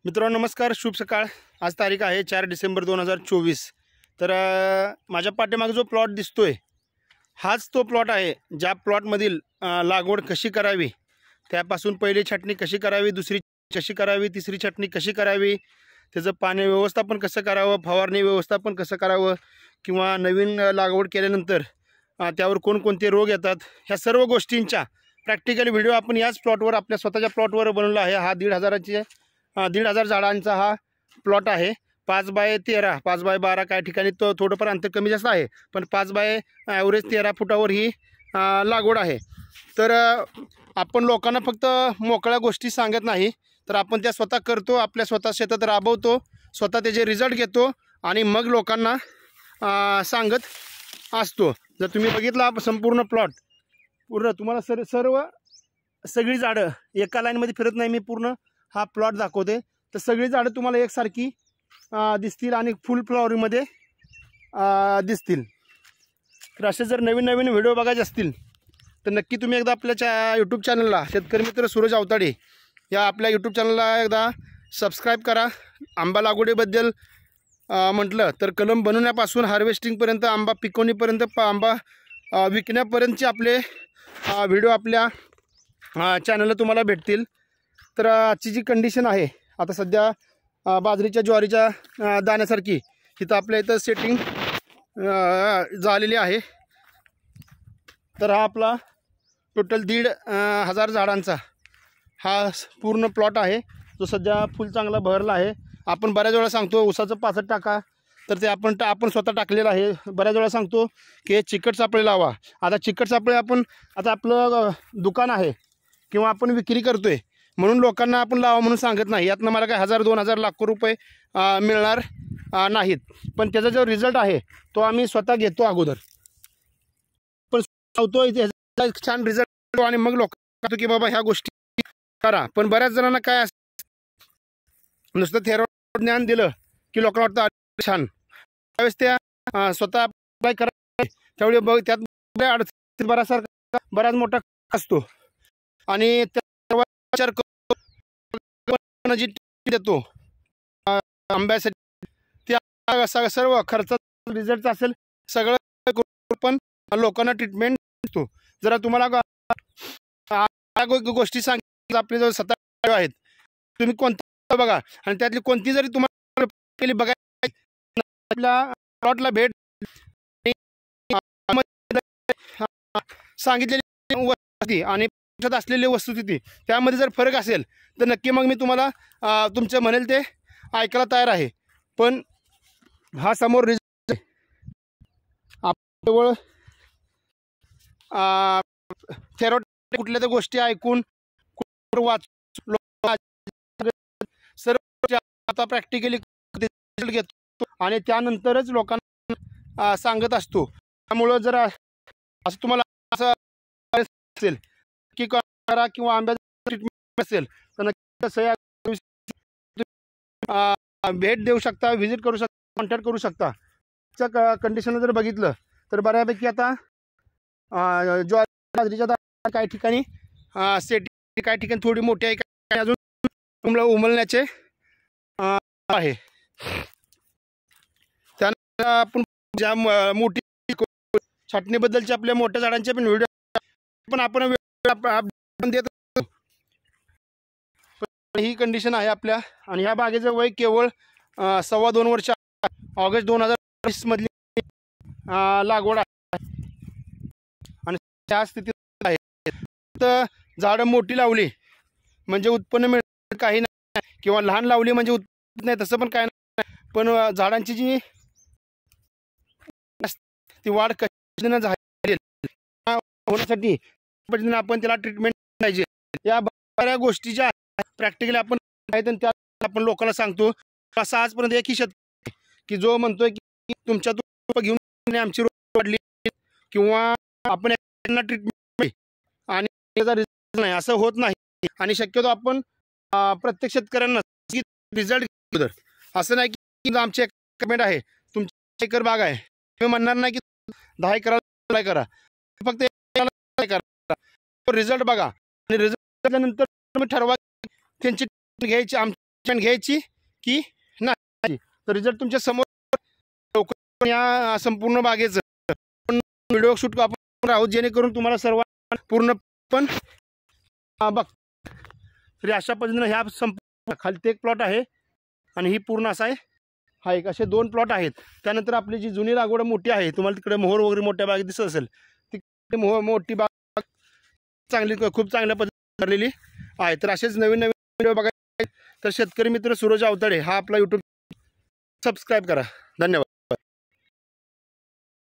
मित्रांनो नमस्कार, शुभ सकाळ। आज तारीख आहे 4 डिसेंबर 2024। तर माझ्या पाठीमागे जो प्लॉट दिसतोय हाच तो प्लॉट आहे ज्या प्लॉटमधील लागवड कशी करावी, त्यापासून पहिली छाटणी कशी करावी, दुसरी कशी करावी, तिसरी छाटणी कशी करावी, त्याचं पाणी व्यवस्थापन कसं करावं, फवारणी व्यवस्थापन कसं करावं, किंवा नवीन लागवड केल्यानंतर त्यावर कोणकोणते रोग येतात, ह्या सर्व गोष्टींचा प्रॅक्टिकल व्हिडिओ आपण याच प्लॉटवर आपल्या स्वतःच्या प्लॉटवर बनवला आहे। हा 1,500 झाडांचा हा प्लॉट आहे। 5 बाय 13 5 बाय 12 काही ठिकाणी तो थोडंफार अंतर कमी जास्त आहे, पण 5 बाय ॲव्हरेज 13 फुटावर ही लागवड आहे। तर आपण लोकांना फक्त मोकळ्या गोष्टी सांगत नाही, तर आपण त्या स्वतः करतो, आपल्या स्वतः शेतात राबवतो, स्वतः त्याचे रिझल्ट घेतो आणि मग लोकांना सांगत असतो। जर तुम्ही बघितला संपूर्ण प्लॉट, पूर्ण तुम्हाला सगळी झाडं एका लाईनमध्ये फिरत नाही, मी पूर्ण हा प्लॉट दाखवते, तर सगळी झाडं तुम्हाला एकसारखी दिसतील आणि फुल फ्लॉवरिंगमध्ये दिसतील। तर असे जर नवीन व्हिडिओ बघायचे असतील तर नक्की तुम्ही एकदा आपल्या यूट्यूब चॅनलला शेतकरी मित्र सूरज अवताडे या आपल्या यूट्यूब चॅनलला एकदा सबस्क्राईब करा। आंबा लागवडीबद्दल म्हटलं तर कलम बनवण्यापासून हार्वेस्टिंगपर्यंत, आंबा पिकवणीपर्यंत, आंबा विकण्यापर्यंतचे आपले व्हिडिओ आपल्या चॅनलला तुम्हाला भेटतील। तर आजची जी कंडिशन आहे आता सध्या बाजरीच्या ज्वारीच्या दाण्यासारखी इथं आपल्या इथं सेटिंग झालेली आहे। तर हा आपला टोटल 1,500 झाडांचा हा पूर्ण प्लॉट आहे, जो सध्या फुल चांगला बहरला आहे। आपण बऱ्याच वेळा सांगतो ऊसाचं पाचट टाका, तर ते आपण स्वतः टाकलेलं आहे। बऱ्याच वेळा सांगतो की चिकट सापळे लावा। आता चिकट सापळे आता आपलं दुकान आहे किंवा आपण विक्री करतोय म्हणून लोकांना आपण लावा म्हणून सांगत नाही। यातनं मला काय 1,000, 2,000, लाखो रुपये मिळणार नाहीत, पण त्याचा जो रिझल्ट आहे तो आम्ही स्वतः घेतो अगोदर, पण सांगतो छान रिझल्ट आणि मग लोक की बाबा ह्या गोष्टी करा। पण बऱ्याच जणांना काय नुसतं थेरवड ज्ञान दिलं की लोकांना वाटतं छान, त्यावेळेस त्या स्वतः अप्लाय करा त्यावेळी बघ त्यात अडचण बराच मोठा असतो आणि त्या विचार जी देतो आंब्यासाठी त्या सर्व खर्चाचा रिझल्ट असेल सगळं, पण लोकांना ट्रीटमेंट देतो। जरा तुम्हाला गोष्टी सांगितल्या आपले जो 17 आहेत, तुम्ही कोणता बघा आणि त्यातली कोणती जरी तुम्हाला केली बघा, आपल्या प्लॉटला भेट सांगितलेली वस्तुस्थिती आणि असलेली वस्तुस्थिती त्यामध्ये जर फरक असेल तर नक्की मग मी तुम्हाला तुमचं म्हणेल ते ऐकायला तयार आहे। पण हा समोर रिझल्ट आपल्याजवळ थेरॉटिक कुठल्या तर गोष्टी ऐकून सर्व आता प्रॅक्टिकली रिझल्ट घेतो आणि त्यानंतरच लोकांना सांगत असतो। त्यामुळं जर असं तुम्हाला असं असेल की करा किंवा आंब्याचं ट्रीटमेंट असेल तर नक्की कसं भेट देऊ शकता, व्हिजिट करू शकता, कॉन्टॅक्ट करू शकता। त्या कंडिशन जर बघितलं तर बऱ्यापैकी आता बाजरीच्या काही ठिकाणी सेटिंग, काही ठिकाणी थोडी मोठी आहे, काही अजून उमलण्याचे आहे। त्यानंतर आपण ज्या मोठी छाटणीबद्दलचे आपल्या मोठ्या झाडांचे पण व्हिडिओ पण आपण देत असतो। ही कंडिशन आहे आपल्या, आणि ह्या बागेचं वय केवळ 2.25 वर्ष, ऑगस्ट 2020 मधली लागवड आहे आणि त्या स्थितीत आहे। तर झाडं मोठी लावली म्हणजे उत्पन्न मिळत काही नाही, किंवा लहान लावली म्हणजे उत्पन्न नाही तसं पण काय नाही, पण झाडांची जी ती वाढ कशी झाली होण्यासाठी आपण त्याला ट्रीटमेंट पाहिजे। या बऱ्या गोष्टी ज्या प्रॅक्टिकली आपण त्या आपण लोकांना सांगतो। असा आजपर्यंत एकही शेतकरी की जो म्हणतोय की तुमच्या घेऊन आमची रोग वाढली किंवा आपण ट्रीटमेंट आणि त्याचा रिझल्ट नाही, असं होत नाही। आणि शक्यतो आपण प्रत्येक शेतकऱ्यांना रिझल्ट असं नाही की आमची कमेंट आहे, तुमची एकर बाग आहे, तुम्ही म्हणणार नाही की 10 एकराला करा, फक्त करा, रिझल्ट बघा आणि रिझल्ट नंतर तुम्ही ठरवा त्यांची घ्यायची घ्यायची की नाही, तर रिझल्ट तुमच्या समोर या संपूर्ण बागेचं व्हिडिओ शूट आपण आहोत, जेणेकरून तुम्हाला सर्वांना पूर्ण पण बघ. तरी अशा पद्धतीनं ह्या संपूर्ण खालती एक प्लॉट आहे आणि ही पूर्ण असा आहे, हा एक असे 2 प्लॉट आहेत. त्यानंतर आपली जी जुनी लागवड मोठी आहे, तुम्हाला तिकडे मोहर वगैरे मोठ्या बागेत दिसत असेल, ती मोठी बाग चांगली खूप चांगल्या पद्धतीने भरलेली आहे. तर असेच नवीन नवीन व्हिडिओ बघायचे तर शेतकरी मित्र सूरज अवताडे हा आपला यूट्यूब सबस्क्राईब करा. धन्यवाद.